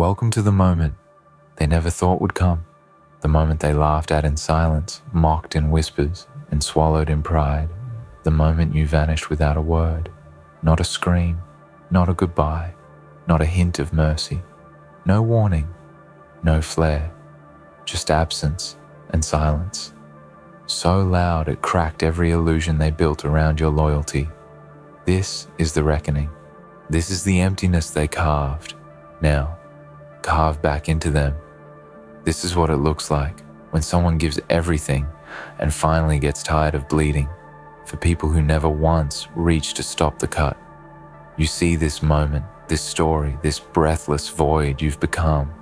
Welcome to the moment they never thought would come, the moment they laughed at in silence, mocked in whispers, and swallowed in pride, the moment you vanished without a word, not a scream, not a goodbye, not a hint of mercy, no warning, no flare, just absence and silence. So loud it cracked every illusion they built around your loyalty. This is the reckoning. This is the emptiness they carved. Now, carve back into them. This is what it looks like when someone gives everything and finally gets tired of bleeding. For people who never once reached to stop the cut, you see this moment, this story, this breathless void you've become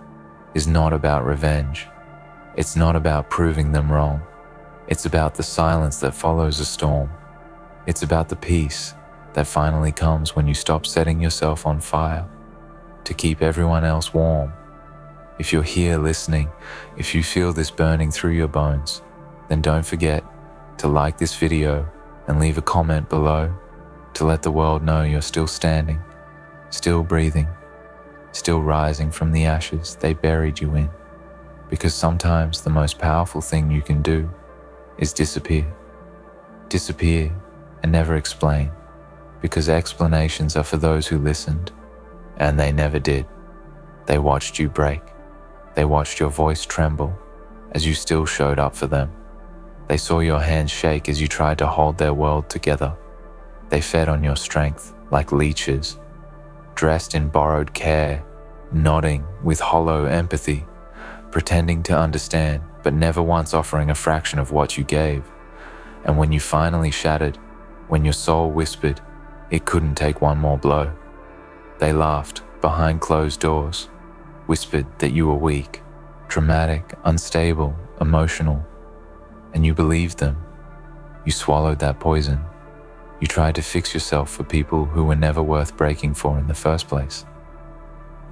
is not about revenge. It's not about proving them wrong. It's about the silence that follows a storm. It's about the peace that finally comes when you stop setting yourself on fire to keep everyone else warm. If you're here listening, if you feel this burning through your bones, then don't forget to like this video and leave a comment below to let the world know you're still standing, still breathing, still rising from the ashes they buried you in. Because sometimes the most powerful thing you can do is disappear. Disappear and never explain, because explanations are for those who listened, and they never did. They watched you break. They watched your voice tremble as you still showed up for them. They saw your hands shake as you tried to hold their world together. They fed on your strength like leeches, dressed in borrowed care, nodding with hollow empathy, pretending to understand, but never once offering a fraction of what you gave. And when you finally shattered, when your soul whispered it couldn't take one more blow, they laughed behind closed doors, whispered that you were weak, dramatic, unstable, emotional, and you believed them. You swallowed that poison. You tried to fix yourself for people who were never worth breaking for in the first place.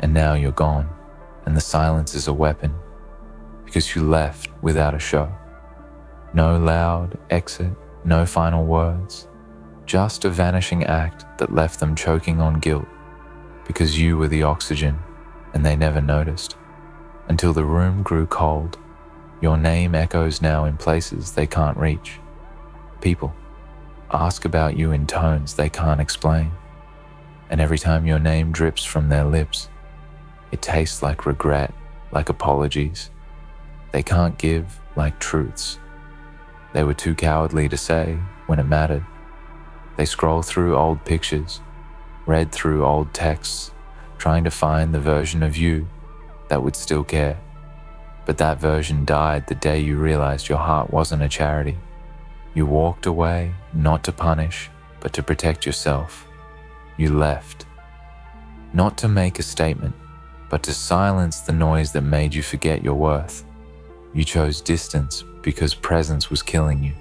And now you're gone, and the silence is a weapon, because you left without a show. No loud exit, no final words, just a vanishing act that left them choking on guilt, because you were the oxygen and they never noticed, until the room grew cold. Your name echoes now in places they can't reach. People ask about you in tones they can't explain, and every time your name drips from their lips, it tastes like regret, like apologies. They can't give like truths. They were too cowardly to say when it mattered. They scroll through old pictures, read through old texts, trying to find the version of you that would still care. But that version died the day you realized your heart wasn't a charity. You walked away, not to punish, but to protect yourself. You left, not to make a statement, but to silence the noise that made you forget your worth. You chose distance because presence was killing you.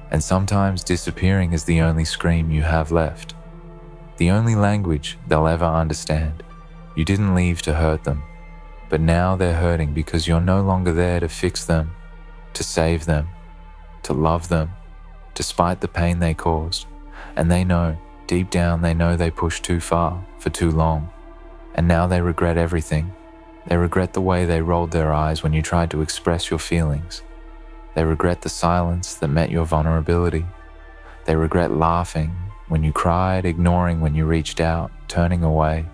And sometimes disappearing is the only scream you have left, the only language they'll ever understand. You didn't leave to hurt them, but now they're hurting because you're no longer there to fix them, to save them, to love them, despite the pain they caused. And they know, deep down they know they pushed too far for too long. And now they regret everything. They regret the way they rolled their eyes when you tried to express your feelings. They regret the silence that met your vulnerability. They regret laughing when you cried, ignoring when you reached out, turning away,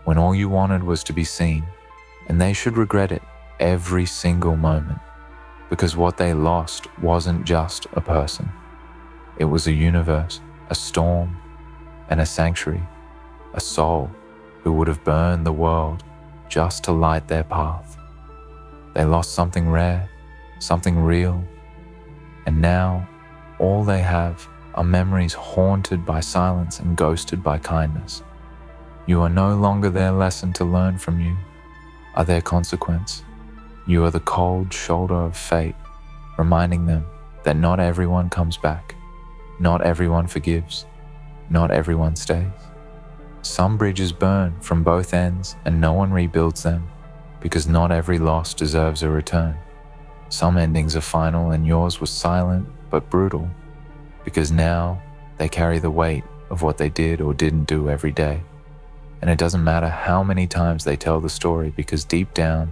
when all you wanted was to be seen. And they should regret it every single moment, because what they lost wasn't just a person. It was a universe, a storm, and a sanctuary, a soul who would have burned the world just to light their path. They lost something rare, something real, and now all they have are memories haunted by silence and ghosted by kindness. You are no longer their lesson to learn from, you are their consequence. You are the cold shoulder of fate, reminding them that not everyone comes back, not everyone forgives, not everyone stays. Some bridges burn from both ends and no one rebuilds them, because not every loss deserves a return. Some endings are final and yours was silent but brutal, because now they carry the weight of what they did or didn't do every day. And it doesn't matter how many times they tell the story, because deep down,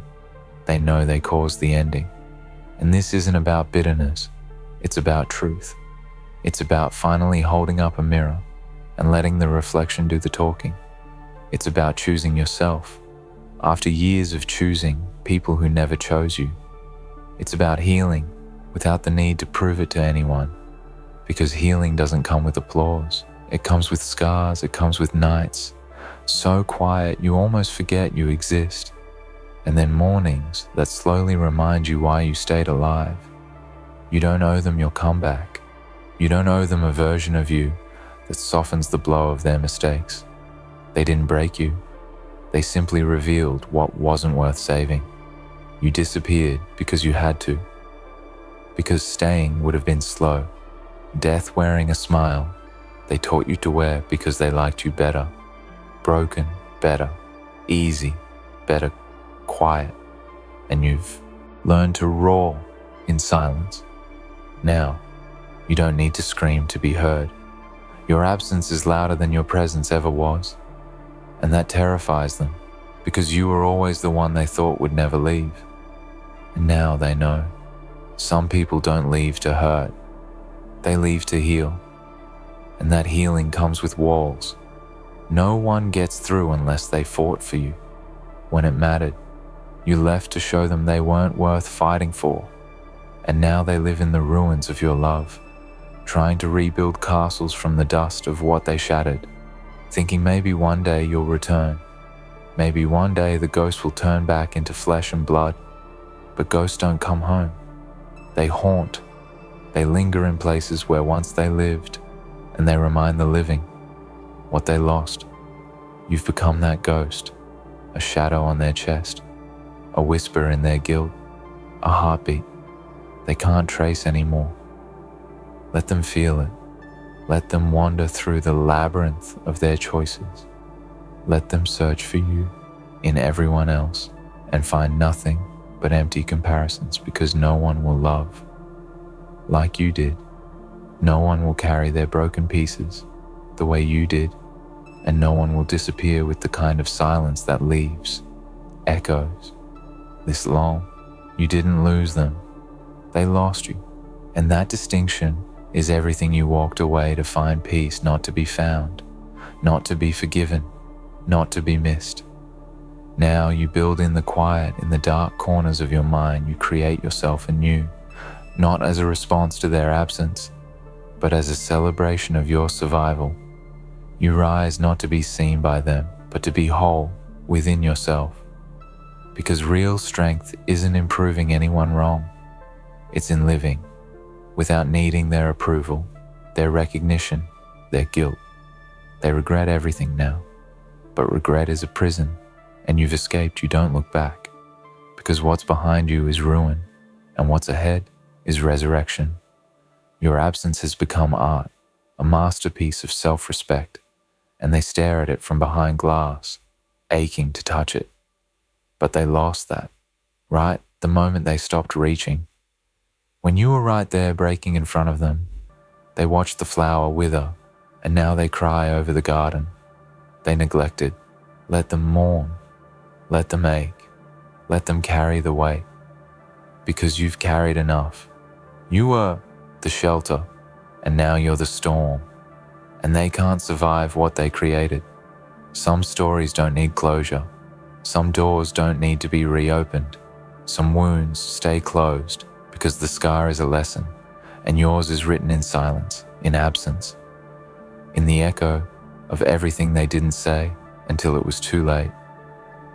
they know they caused the ending. And this isn't about bitterness. It's about truth. It's about finally holding up a mirror and letting the reflection do the talking. It's about choosing yourself after years of choosing people who never chose you. It's about healing without the need to prove it to anyone, because healing doesn't come with applause. It comes with scars. It comes with nights so quiet you almost forget you exist, and then mornings that slowly remind you why you stayed alive. You don't owe them your comeback. You don't owe them a version of you that softens the blow of their mistakes. They didn't break you. They simply revealed what wasn't worth saving. You disappeared because you had to, because staying would have been slow. Death wearing a smile they taught you to wear because they liked you better. Broken, better, easy, better, quiet. And you've learned to roar in silence. Now, you don't need to scream to be heard. Your absence is louder than your presence ever was. And that terrifies them, because you were always the one they thought would never leave. And now they know. Some people don't leave to hurt. They leave to heal. And that healing comes with walls. No one gets through unless they fought for you. When it mattered, you left to show them they weren't worth fighting for. And now they live in the ruins of your love, trying to rebuild castles from the dust of what they shattered, thinking maybe one day you'll return. Maybe one day the ghost will turn back into flesh and blood. But ghosts don't come home. They haunt. They linger in places where once they lived, and they remind the living what they lost. You've become that ghost, a shadow on their chest, a whisper in their guilt, a heartbeat they can't trace anymore. Let them feel it. Let them wander through the labyrinth of their choices. Let them search for you in everyone else and find nothing but empty comparisons, because no one will love like you did. No one will carry their broken pieces the way you did, and no one will disappear with the kind of silence that leaves echoes this long. You didn't lose them. They lost you. And that distinction is everything you walked away to find peace, not to be found, not to be forgiven, not to be missed. Now you build in the quiet, in the dark corners of your mind. You create yourself anew, not as a response to their absence, but as a celebration of your survival. You rise not to be seen by them, but to be whole within yourself. Because real strength isn't in proving anyone wrong. It's in living without needing their approval, their recognition, their guilt. They regret everything now, but regret is a prison, and you've escaped. You don't look back, because what's behind you is ruin, and what's ahead is resurrection. Your absence has become art, a masterpiece of self-respect, and they stare at it from behind glass, aching to touch it. But they lost that, right the moment they stopped reaching. When you were right there breaking in front of them, they watched the flower wither, and now they cry over the garden. They neglected. Let them mourn. Let them ache. Let them carry the weight. Because you've carried enough. You were the shelter, and now you're the storm. And they can't survive what they created. Some stories don't need closure. Some doors don't need to be reopened. Some wounds stay closed because the scar is a lesson, and yours is written in silence, in absence, in the echo of everything they didn't say until it was too late.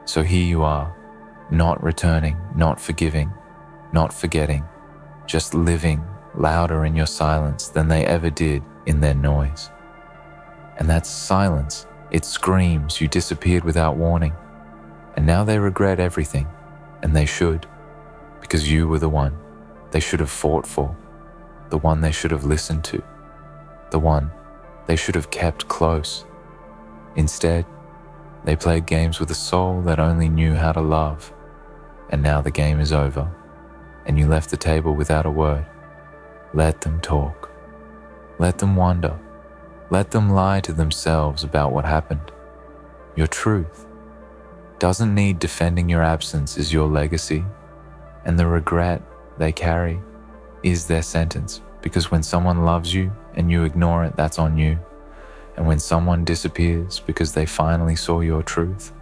So here you are, not returning, not forgiving, not forgetting, just living louder in your silence than they ever did in their noise. And that silence, it screams you disappeared without warning. And now they regret everything, and they should, because you were the one they should have fought for, the one they should have listened to, the one they should have kept close. Instead, they played games with a soul that only knew how to love, and now the game is over, and you left the table without a word. Let them talk. Let them wonder. Let them lie to themselves about what happened. Your truth doesn't need defending. Your absence is your legacy, and the regret they carry is their sentence, because when someone loves you and you ignore it, that's on you. And when someone disappears because they finally saw your truth,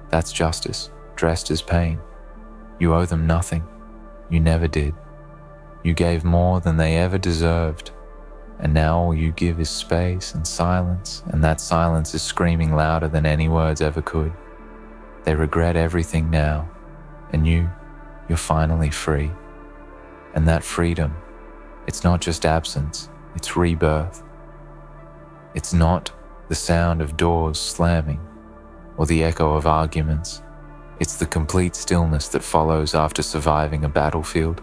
that's justice dressed as pain. You owe them nothing. You never did. You gave more than they ever deserved, and now all you give is space and silence, and that silence is screaming louder than any words ever could. They regret everything now, and you're finally free. And that freedom, it's not just absence, it's rebirth. It's not the sound of doors slamming or the echo of arguments. It's the complete stillness that follows after surviving a battlefield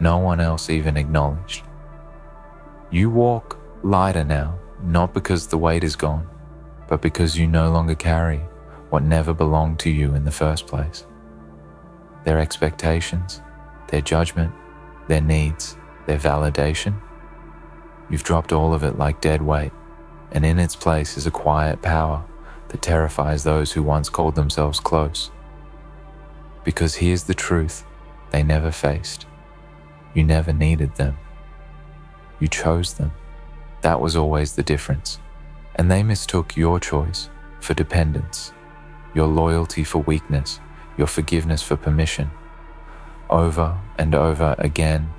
no one else even acknowledged. You walk lighter now, not because the weight is gone, but because you no longer carry what never belonged to you in the first place. Their expectations, their judgment, their needs, their validation. You've dropped all of it like dead weight, and in its place is a quiet power that terrifies those who once called themselves close. Because here's the truth they never faced. You never needed them. You chose them. That was always the difference. And they mistook your choice for dependence, your loyalty for weakness, your forgiveness for permission. Over and over again,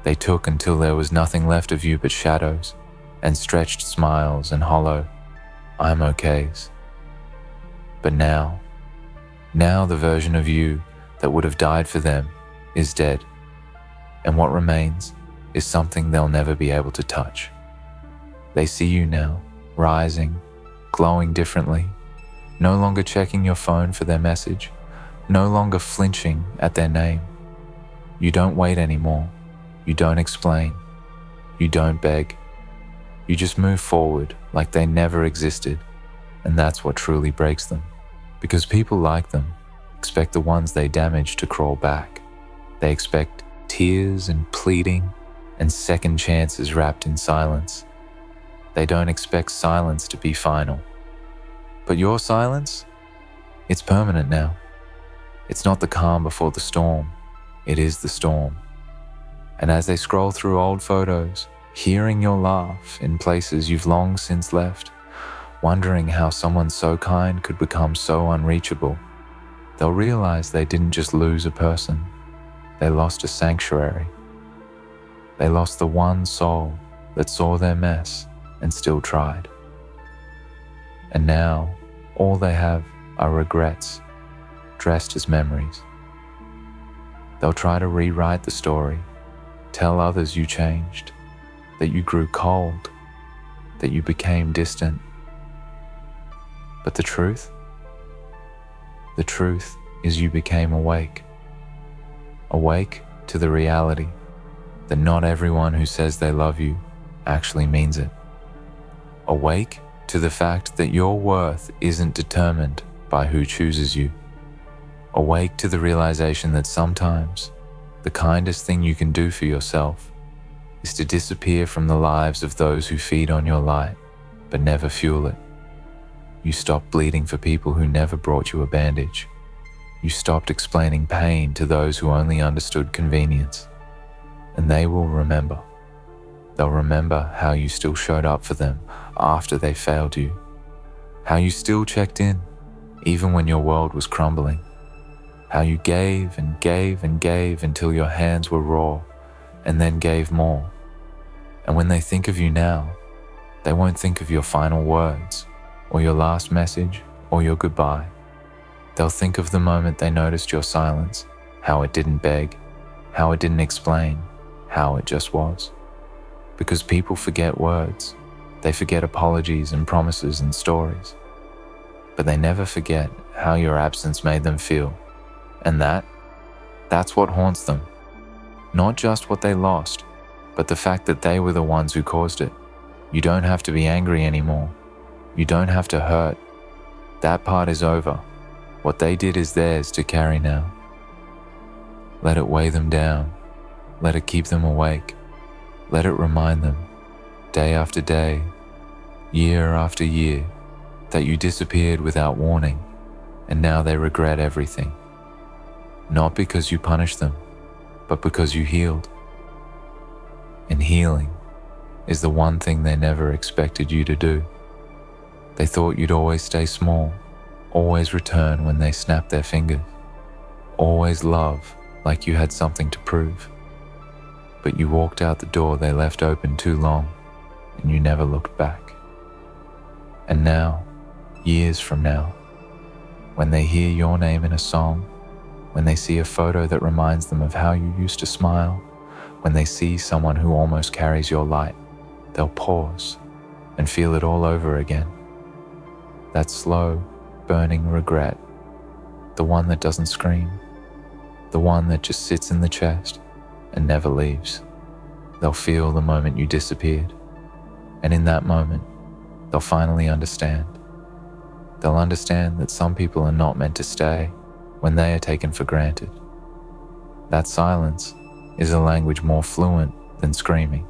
they took until there was nothing left of you but shadows and stretched smiles and hollow "I'm okays." But now the version of you that would have died for them is dead, and what remains is something they'll never be able to touch. They see you now, rising, glowing differently, no longer checking your phone for their message, no longer flinching at their name. You don't wait anymore. You don't explain. You don't beg. You just move forward like they never existed, and that's what truly breaks them. Because people like them expect the ones they damage to crawl back. They expect tears and pleading and second chances wrapped in silence. They don't expect silence to be final. But your silence, it's permanent now. It's not the calm before the storm, it is the storm. And as they scroll through old photos, hearing your laugh in places you've long since left, wondering how someone so kind could become so unreachable, they'll realize they didn't just lose a person, they lost a sanctuary. They lost the one soul that saw their mess and still tried. And now, all they have are regrets, dressed as memories. They'll try to rewrite the story, tell others you changed, that you grew cold, that you became distant. But the truth? The truth is you became awake. Awake to the reality that not everyone who says they love you actually means it. Awake to the fact that your worth isn't determined by who chooses you. Awake to the realization that sometimes the kindest thing you can do for yourself is to disappear from the lives of those who feed on your light but never fuel it. You stopped bleeding for people who never brought you a bandage. You stopped explaining pain to those who only understood convenience. And they will remember. They'll remember how you still showed up for them after they failed you. How you still checked in, even when your world was crumbling. How you gave and gave and gave until your hands were raw, and then gave more. And when they think of you now, they won't think of your final words, or your last message, or your goodbye. They'll think of the moment they noticed your silence, how it didn't beg, how it didn't explain, how it just was. Because people forget words. They forget apologies and promises and stories. But they never forget how your absence made them feel. And that's what haunts them. Not just what they lost, but the fact that they were the ones who caused it. You don't have to be angry anymore. You don't have to hurt. That part is over. What they did is theirs to carry now. Let it weigh them down. Let it keep them awake. Let it remind them, day after day, year after year, that you disappeared without warning, and now they regret everything. Not because you punished them, but because you healed. And healing is the one thing they never expected you to do. They thought you'd always stay small, always return when they snapped their fingers, always love like you had something to prove. But you walked out the door they left open too long, and you never looked back. And now, years from now, when they hear your name in a song, when they see a photo that reminds them of how you used to smile, when they see someone who almost carries your light, they'll pause and feel it all over again. That slow, burning regret, the one that doesn't scream, the one that just sits in the chest and never leaves. They'll feel the moment you disappeared, and in that moment, they'll finally understand. They'll understand that some people are not meant to stay when they are taken for granted. That silence is a language more fluent than screaming.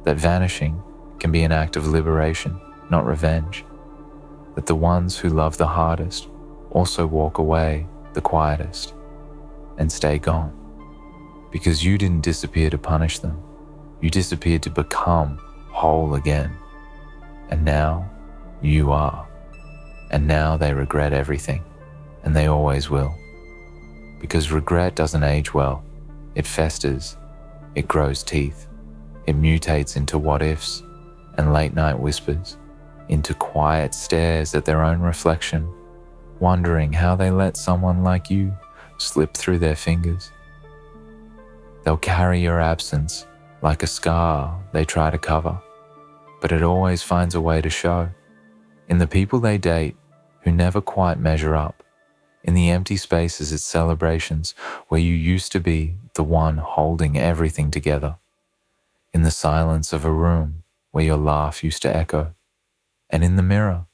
That vanishing can be an act of liberation, not revenge. That the ones who love the hardest also walk away the quietest and stay gone. Because you didn't disappear to punish them. You disappeared to become whole again. And now you are. And now they regret everything, and they always will. Because regret doesn't age well. It festers, it grows teeth, it mutates into what ifs and late night whispers, into quiet stares at their own reflection, wondering how they let someone like you slip through their fingers. They'll carry your absence like a scar they try to cover, but it always finds a way to show. In the people they date who never quite measure up, in the empty spaces at celebrations where you used to be the one holding everything together, in the silence of a room where your laugh used to echo, and in the mirror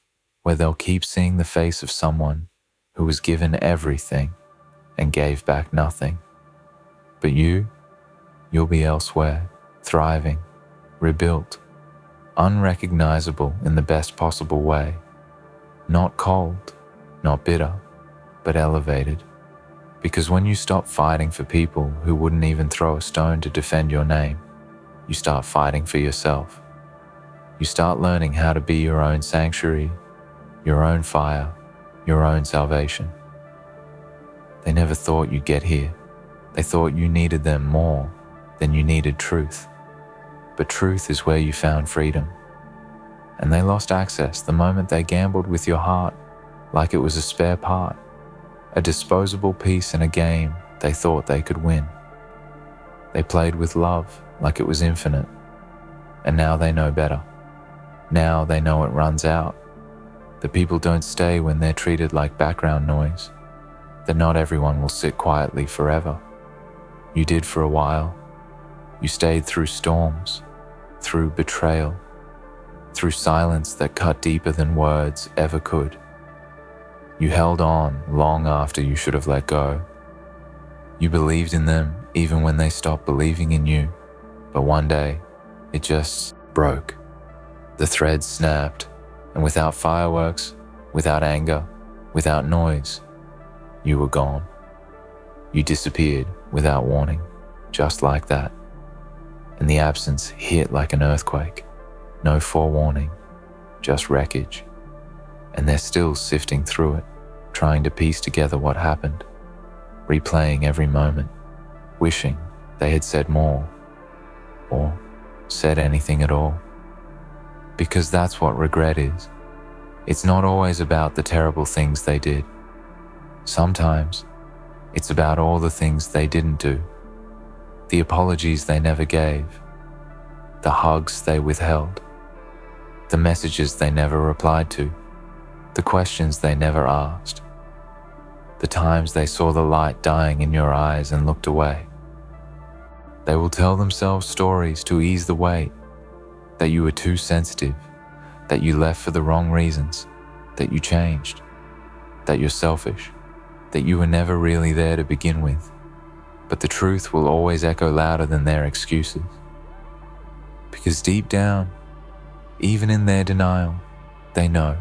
where they'll keep seeing the face of someone who was given everything and gave back nothing. But you'll be elsewhere, thriving, rebuilt, unrecognizable in the best possible way, not cold, not bitter, but elevated. Because when you stop fighting for people who wouldn't even throw a stone to defend your name, you start fighting for yourself. You start learning how to be your own sanctuary, your own fire, your own salvation. They never thought you'd get here. They thought you needed them more than you needed truth. But truth is where you found freedom. And they lost access the moment they gambled with your heart like it was a spare part, a disposable piece in a game they thought they could win. They played with love like it was infinite, and now they know better. Now they know it runs out, that people don't stay when they're treated like background noise, that not everyone will sit quietly forever. You did for a while. You stayed through storms, through betrayal, through silence that cut deeper than words ever could. You held on long after you should have let go. You believed in them even when they stopped believing in you, but one day it just broke. The thread snapped, and without fireworks, without anger, without noise, you were gone. You disappeared without warning, just like that. And the absence hit like an earthquake. No forewarning, just wreckage. And they're still sifting through it, trying to piece together what happened, replaying every moment, wishing they had said more, or said anything at all. Because that's what regret is. It's not always about the terrible things they did. Sometimes it's about all the things they didn't do, the apologies they never gave, the hugs they withheld, the messages they never replied to, the questions they never asked, the times they saw the light dying in your eyes and looked away. They will tell themselves stories to ease the weight, that you were too sensitive, that you left for the wrong reasons, that you changed, that you're selfish, that you were never really there to begin with. But the truth will always echo louder than their excuses. Because deep down, even in their denial, they know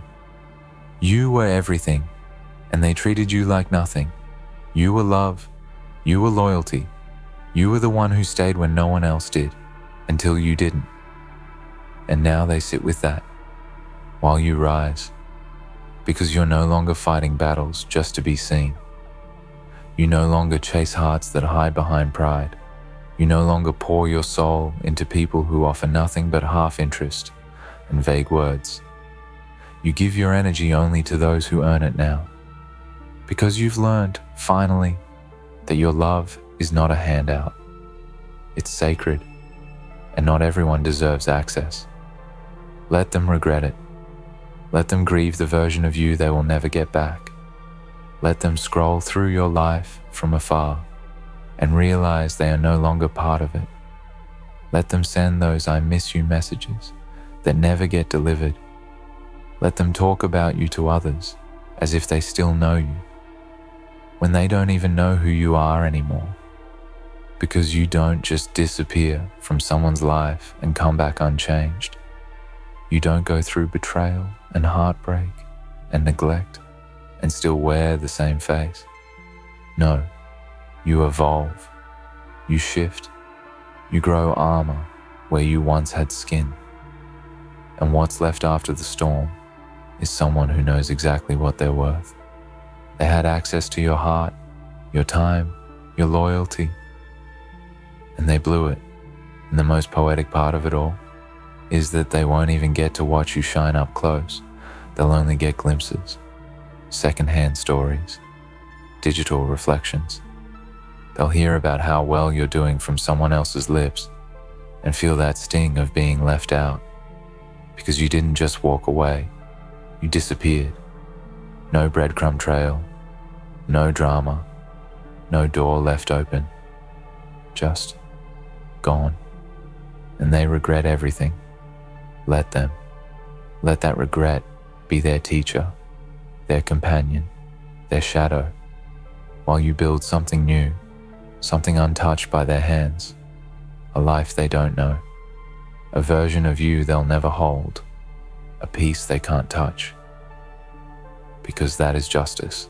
You were everything, and they treated you like nothing. You were love. You were loyalty. You were the one who stayed when no one else did, until you didn't. And now they sit with that, while you rise, because you're no longer fighting battles just to be seen. You no longer chase hearts that hide behind pride. You no longer pour your soul into people who offer nothing but half interest and vague words. You give your energy only to those who earn it now, because you've learned, finally, that your love is not a handout. It's sacred, and not everyone deserves access. Let them regret it. Let them grieve the version of you they will never get back. Let them scroll through your life from afar and realize they are no longer part of it. Let them send those I miss you messages that never get delivered. Let them talk about you to others as if they still know you, when they don't even know who you are anymore. Because you don't just disappear from someone's life and come back unchanged. You don't go through betrayal and heartbreak and neglect and still wear the same face. No, you evolve, you shift, you grow armor where you once had skin. And what's left after the storm is someone who knows exactly what they're worth. They had access to your heart, your time, your loyalty, and they blew it. And the most poetic part of it all is that they won't even get to watch you shine up close. They'll only get glimpses, secondhand stories, digital reflections. They'll hear about how well you're doing from someone else's lips and feel that sting of being left out, because you didn't just walk away, you disappeared. No breadcrumb trail, no drama, no door left open, just gone. And they regret everything. Let them. Let that regret be their teacher, their companion, their shadow, while you build something new, something untouched by their hands, a life they don't know, a version of you they'll never hold, a piece they can't touch. Because that is justice.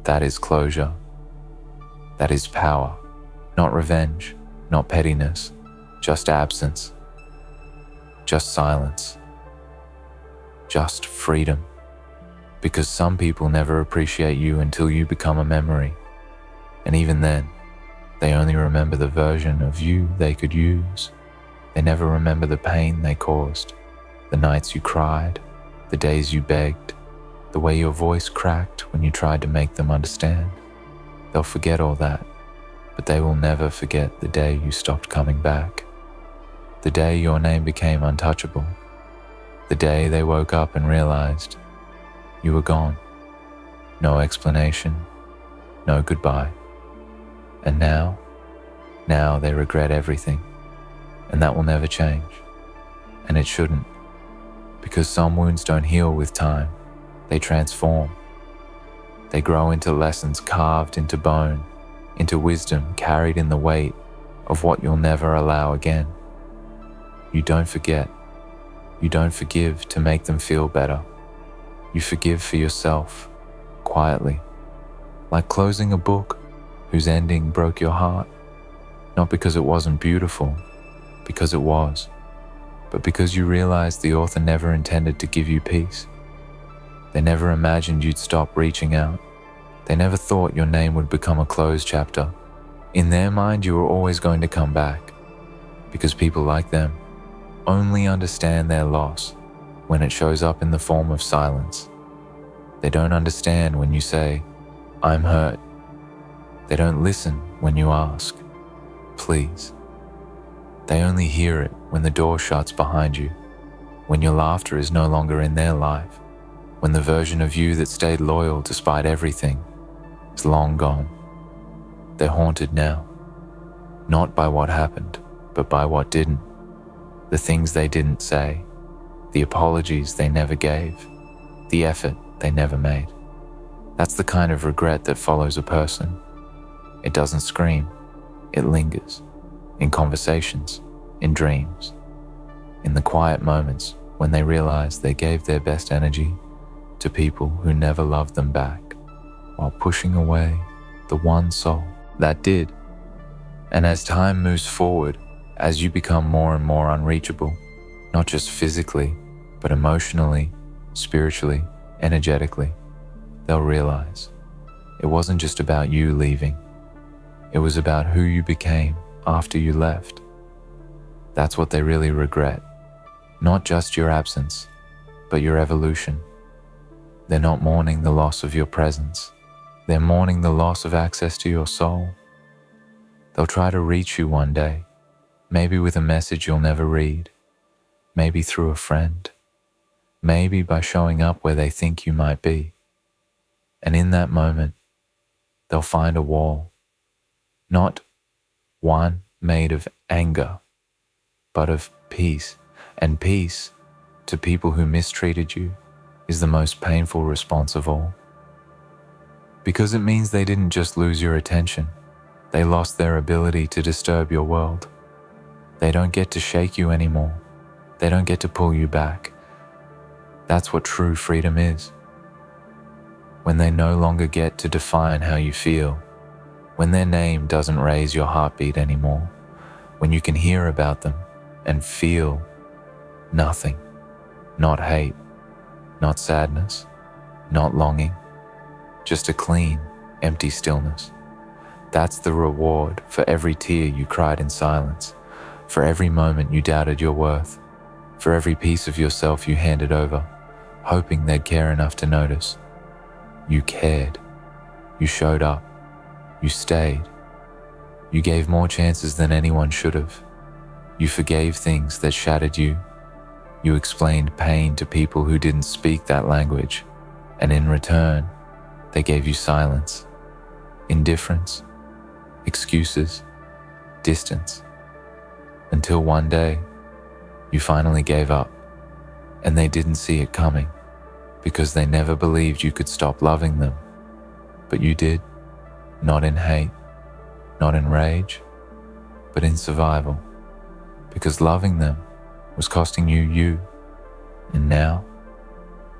That is closure. That is power, not revenge, not pettiness, just absence, just silence, just freedom. Because some people never appreciate you until you become a memory. And even then, they only remember the version of you they could use. They never remember the pain they caused, the nights you cried, the days you begged, the way your voice cracked when you tried to make them understand. They'll forget all that, but they will never forget the day you stopped coming back. The day your name became untouchable. The day they woke up and realized you were gone. No explanation, no goodbye. And now they regret everything, and that will never change. And it shouldn't, because some wounds don't heal with time. They transform. They grow into lessons carved into bone, into wisdom carried in the weight of what you'll never allow again. You don't forget. You don't forgive to make them feel better. You forgive for yourself, quietly, like closing a book whose ending broke your heart, not because it wasn't beautiful, because it was, but because you realized the author never intended to give you peace. They never imagined you'd stop reaching out. They never thought your name would become a closed chapter. In their mind, you were always going to come back, because people like them only understand their loss when it shows up in the form of silence. They don't understand when you say, "I'm hurt." They don't listen when you ask, "Please." They only hear it when the door shuts behind you, when your laughter is no longer in their life, when the version of you that stayed loyal despite everything is long gone. They're haunted now, not by what happened, but by what didn't. The things they didn't say, the apologies they never gave, the effort they never made. That's the kind of regret that follows a person. It doesn't scream, it lingers, in conversations, in dreams, in the quiet moments when they realize they gave their best energy to people who never loved them back, while pushing away the one soul that did. And as time moves forward, as you become more and more unreachable, not just physically, but emotionally, spiritually, energetically, they'll realize it wasn't just about you leaving. It was about who you became after you left. That's what they really regret. Not just your absence, but your evolution. They're not mourning the loss of your presence. They're mourning the loss of access to your soul. They'll try to reach you one day, maybe with a message you'll never read, maybe through a friend, maybe by showing up where they think you might be. And in that moment, they'll find a wall, not one made of anger, but of peace. And peace, to people who mistreated you, is the most painful response of all. Because it means they didn't just lose your attention, they lost their ability to disturb your world. They don't get to shake you anymore. They don't get to pull you back. That's what true freedom is. When they no longer get to define how you feel, when their name doesn't raise your heartbeat anymore, when you can hear about them and feel nothing, not hate, not sadness, not longing, just a clean, empty stillness. That's the reward for every tear you cried in silence, for every moment you doubted your worth, for every piece of yourself you handed over, hoping they'd care enough to notice. You cared. You showed up. You stayed. You gave more chances than anyone should have. You forgave things that shattered you. You explained pain to people who didn't speak that language, and in return, they gave you silence, indifference, excuses, distance, until one day, you finally gave up, and they didn't see it coming, because they never believed you could stop loving them. But you did, not in hate, not in rage, but in survival, because loving them was costing you you. And now,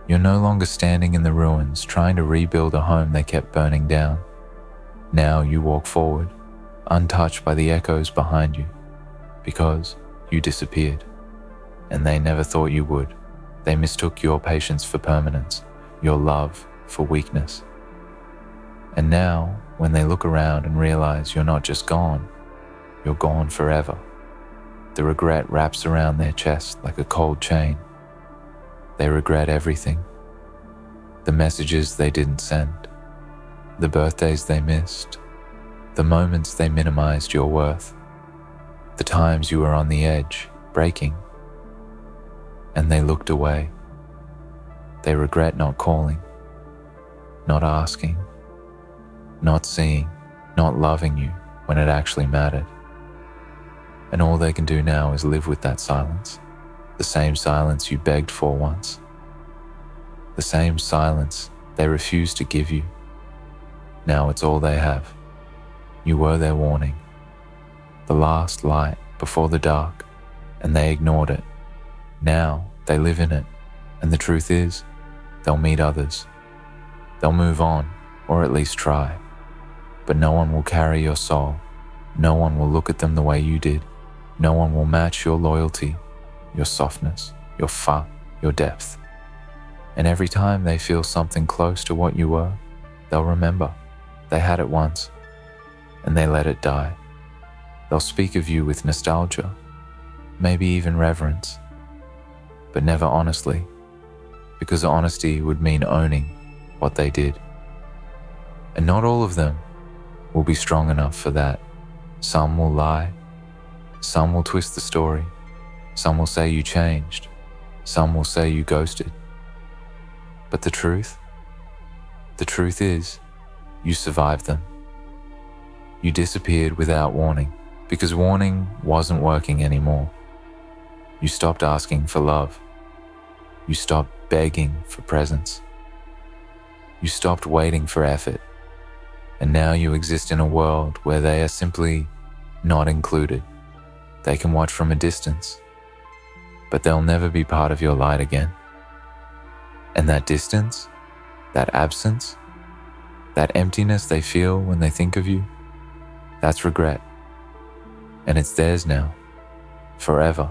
you're no longer standing in the ruins trying to rebuild a home they kept burning down. Now you walk forward, untouched by the echoes behind you, because you disappeared. And they never thought you would. They mistook your patience for permanence, your love for weakness. And now, when they look around and realize you're not just gone, you're gone forever, the regret wraps around their chest like a cold chain. They regret everything. The messages they didn't send, the birthdays they missed, the moments they minimized your worth, the times you were on the edge, breaking, and they looked away. They regret not calling, not asking, not seeing, not loving you when it actually mattered. And all they can do now is live with that silence, the same silence you begged for once, the same silence they refused to give you. Now it's all they have. You were their warning, the last light before the dark, and they ignored it. Now they live in it, and the truth is, they'll meet others. They'll move on, or at least try. But no one will carry your soul. No one will look at them the way you did. No one will match your loyalty, your softness, your fun, your depth. And every time they feel something close to what you were, they'll remember. They had it once, and they let it die. They'll speak of you with nostalgia, maybe even reverence, but never honestly, because honesty would mean owning what they did. And not all of them will be strong enough for that. Some will lie. Some will twist the story. Some will say you changed. Some will say you ghosted. But the truth is, you survived them. You disappeared without warning, because warning wasn't working anymore. You stopped asking for love. You stopped begging for presence. You stopped waiting for effort. And now you exist in a world where they are simply not included. They can watch from a distance, but they'll never be part of your light again. And that distance That absence, that emptiness they feel when they think of you, that's regret. And it's theirs now, forever.